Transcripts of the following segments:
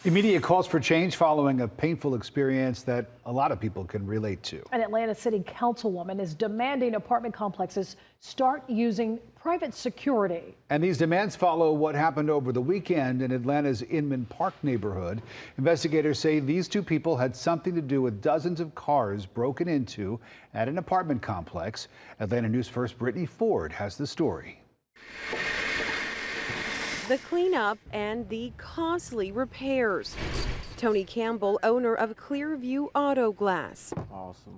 Immediate calls for change following a painful experience that a lot of people can relate to. An Atlanta City Councilwoman is demanding apartment complexes start using private security. And these demands follow what happened over the weekend in Atlanta's Inman Park neighborhood. Investigators say these two people had something to do with dozens of cars broken into at an apartment complex. Atlanta News First Brittany Ford has the story. The cleanup and the costly repairs. Tony Campbell, owner of Clearview Auto Glass,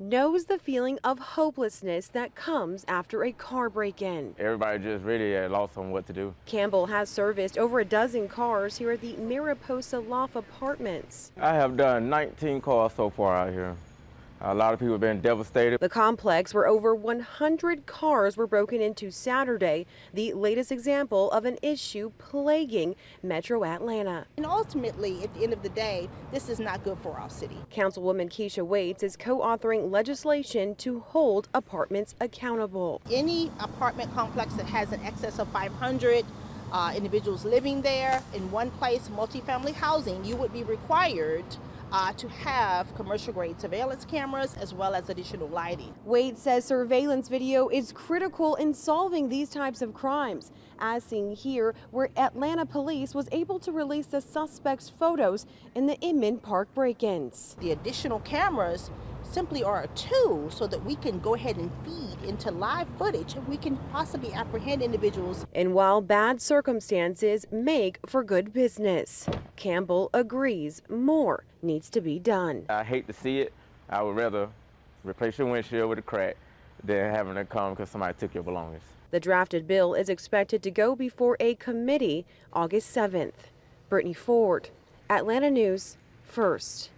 knows the feeling of hopelessness that comes after a car break-in. Everybody just really lost on what to do. Campbell has serviced over a dozen cars here at the Mariposa Loft Apartments. I have done 19 calls so far out here. A lot of people have been devastated. The complex where over 100 cars were broken into Saturday, the latest example of an issue plaguing Metro Atlanta. And ultimately, at the end of the day, this is not good for our city. Councilwoman Keisha Waits is co-authoring legislation to hold apartments accountable. Any apartment complex that has an excess of 500 individuals living there in one place, multifamily housing, you would be required to have commercial grade surveillance cameras as well as additional lighting. Wade says surveillance video is critical in solving these types of crimes, as seen here where Atlanta police was able to release the suspect's photos in the Inman Park break-ins. The additional cameras simply are a tool so that we can go ahead and feed into live footage and we can possibly apprehend individuals. And while bad circumstances make for good business, Campbell agrees more needs to be done. I hate to see it. I would rather replace your windshield with a crack than having to come because somebody took your belongings. The drafted bill is expected to go before a committee August 7th. Brittany Ford, Atlanta News First.